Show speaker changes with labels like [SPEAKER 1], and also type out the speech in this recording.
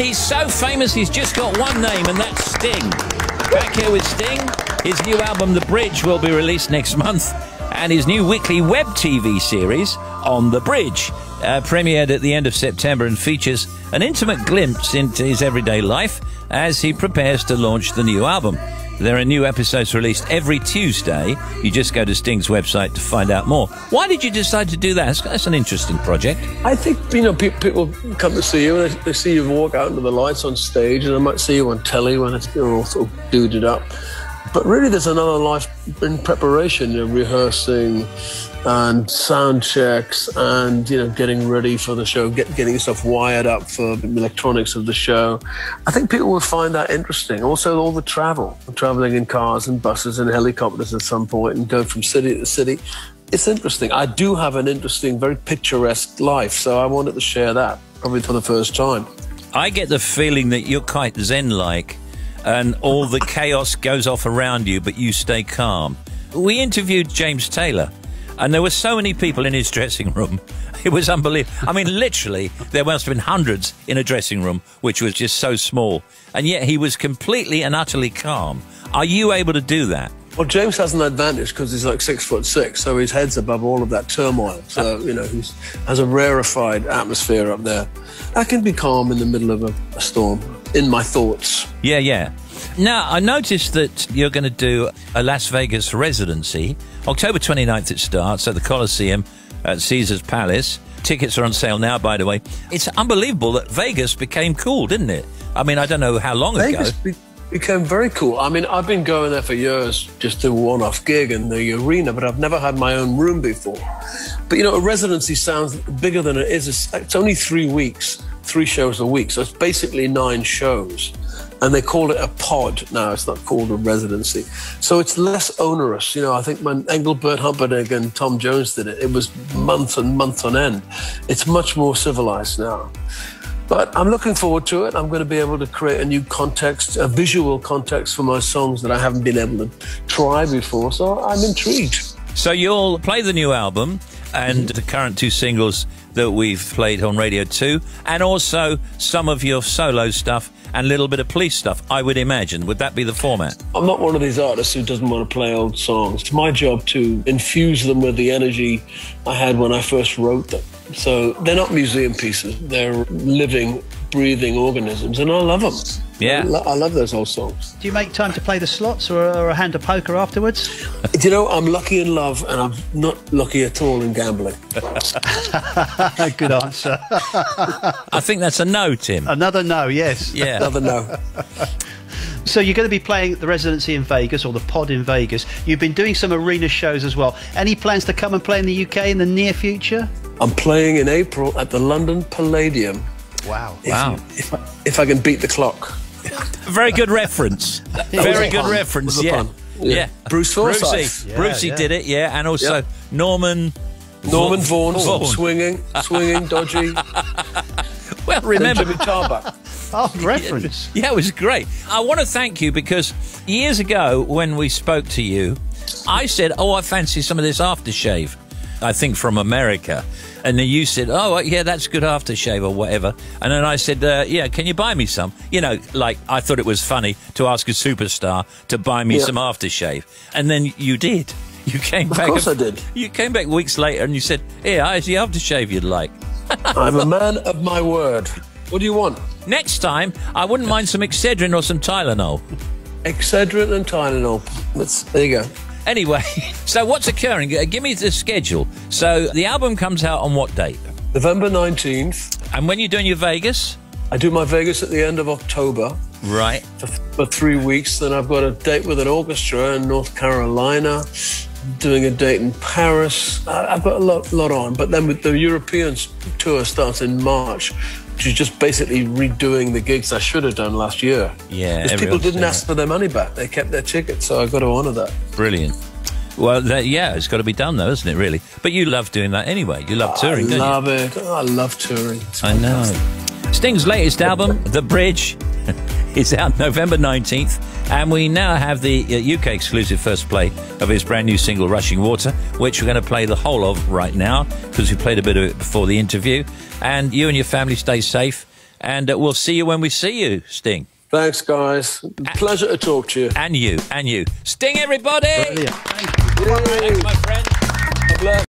[SPEAKER 1] He's so famous, he's just got one name, and that's Sting. Back here with Sting. His new album, The Bridge, will be released next month, and his new weekly web TV series, On the Bridge, premiered at the end of September and features an intimate glimpse into his everyday life as he prepares to launch the new album. There are new episodes released every Tuesday. You just go to Sting's website to find out more. Why did you decide to do that? That's an interesting project.
[SPEAKER 2] I think, people come to see you, and they see you walk out into the lights on stage, and they might see you on telly when you're all sort of duded up. But really, there's another life in preparation, rehearsing and sound checks and, getting ready for the show, getting yourself wired up for the electronics of the show. I think people will find that interesting. Also, all the traveling in cars and buses and helicopters at some point and go from city to city. It's interesting. I do have an interesting, very picturesque life, so I wanted to share that, probably for the first time.
[SPEAKER 1] I get the feeling that you're quite zen-like, and all the chaos goes off around you, but you stay calm. We interviewed James Taylor, and there were so many people in his dressing room. It was unbelievable. I mean, literally, there must have been hundreds in a dressing room, which was just so small. And yet he was completely and utterly calm. Are you able to do that?
[SPEAKER 2] Well, James has an advantage because he's like 6'6", so his head's above all of that turmoil. So, he has a rarefied atmosphere up there. I can be calm in the middle of a storm, in my thoughts.
[SPEAKER 1] Yeah. Now, I noticed that you're going to do a Las Vegas residency. October 29th it starts at the Coliseum at Caesar's Palace. Tickets are on sale now, by the way. It's unbelievable that Vegas became cool, didn't it? I mean, I don't know how long ago.
[SPEAKER 2] Became very cool. I mean, I've been going there for years, just to a one-off gig in the arena, but I've never had my own room before. But, a residency sounds bigger than it is. It's only 3 weeks, 3 shows a week, so it's basically 9 shows. And they call it a pod now. It's not called a residency. So it's less onerous. I think when Engelbert Humperdinck and Tom Jones did it, it was months and months on end. It's much more civilized now. But I'm looking forward to it. I'm going to be able to create a new context, a visual context for my songs that I haven't been able to try before. So I'm intrigued.
[SPEAKER 1] So you'll play the new album and the current 2 singles that we've played on Radio 2, and also some of your solo stuff and a little bit of Police stuff, I would imagine. Would that be the format?
[SPEAKER 2] I'm not one of these artists who doesn't want to play old songs. It's my job to infuse them with the energy I had when I first wrote them. So they're not museum pieces. They're living, breathing organisms, and I love them.
[SPEAKER 1] Yeah.
[SPEAKER 2] I love those old songs.
[SPEAKER 3] Do you make time to play the slots or a hand of poker afterwards?
[SPEAKER 2] I'm lucky in love, and I'm not lucky at all in gambling.
[SPEAKER 3] Good answer.
[SPEAKER 1] I think that's a no, Tim.
[SPEAKER 3] Another no, yes.
[SPEAKER 1] Yeah.
[SPEAKER 2] Another no.
[SPEAKER 3] So you're going to be playing the residency in Vegas, or the pod in Vegas. You've been doing some arena shows as well. Any plans to come and play in the UK in the near future?
[SPEAKER 2] I'm playing in April at the London Palladium.
[SPEAKER 3] Wow.
[SPEAKER 2] If I can beat the clock.
[SPEAKER 1] Very good reference. Very good reference, yeah. Yeah.
[SPEAKER 2] Bruce Forsyth.
[SPEAKER 1] Brucey did it, yeah. And also Norman
[SPEAKER 2] Vaughan. Swinging, dodgy.
[SPEAKER 1] Well, remember...
[SPEAKER 2] Jimmy Tarbuck.
[SPEAKER 3] Oh, reference.
[SPEAKER 1] Yeah, it was great. I want to thank you because years ago when we spoke to you, I said, I fancy some of this aftershave, I think from America. And then you said, yeah, that's good aftershave or whatever. And then I said, yeah, can you buy me some? I thought it was funny to ask a superstar to buy me some aftershave. And then you did. You came back.
[SPEAKER 2] Of course I did.
[SPEAKER 1] You came back weeks later and you said, here's the aftershave you'd like.
[SPEAKER 2] I'm a man of my word. What do you want?
[SPEAKER 1] Next time, I wouldn't mind some Excedrin or some Tylenol.
[SPEAKER 2] Excedrin and Tylenol. There you go.
[SPEAKER 1] Anyway, so what's occurring? Give me the schedule. So the album comes out on what date?
[SPEAKER 2] November 19th.
[SPEAKER 1] And when you're doing your Vegas?
[SPEAKER 2] I do my Vegas at the end of October.
[SPEAKER 1] Right.
[SPEAKER 2] For 3 weeks. Then I've got a date with an orchestra in North Carolina, doing a date in Paris. I've got a lot on. But then with the European tour starts in March, which is just basically redoing the gigs I should have done last year.
[SPEAKER 1] Yeah.
[SPEAKER 2] Because people didn't ask for their money back. They kept their tickets, so I've got to honour that.
[SPEAKER 1] Brilliant. Well, it's got to be done, though, isn't it, really? But you love doing that anyway. You love touring, don't you?
[SPEAKER 2] I love it. I love touring.
[SPEAKER 1] I know. Sting's latest album, The Bridge, is out November 19th, and we now have the UK exclusive first play of his brand new single, Rushing Water, which we're going to play the whole of right now, because we played a bit of it before the interview. And you and your family stay safe, And we'll see you when we see you, Sting.
[SPEAKER 2] Thanks, guys. Pleasure to talk to you.
[SPEAKER 1] And you. Sting, everybody!
[SPEAKER 3] Brilliant. Thank you.
[SPEAKER 1] Thanks, my friend.
[SPEAKER 2] God bless.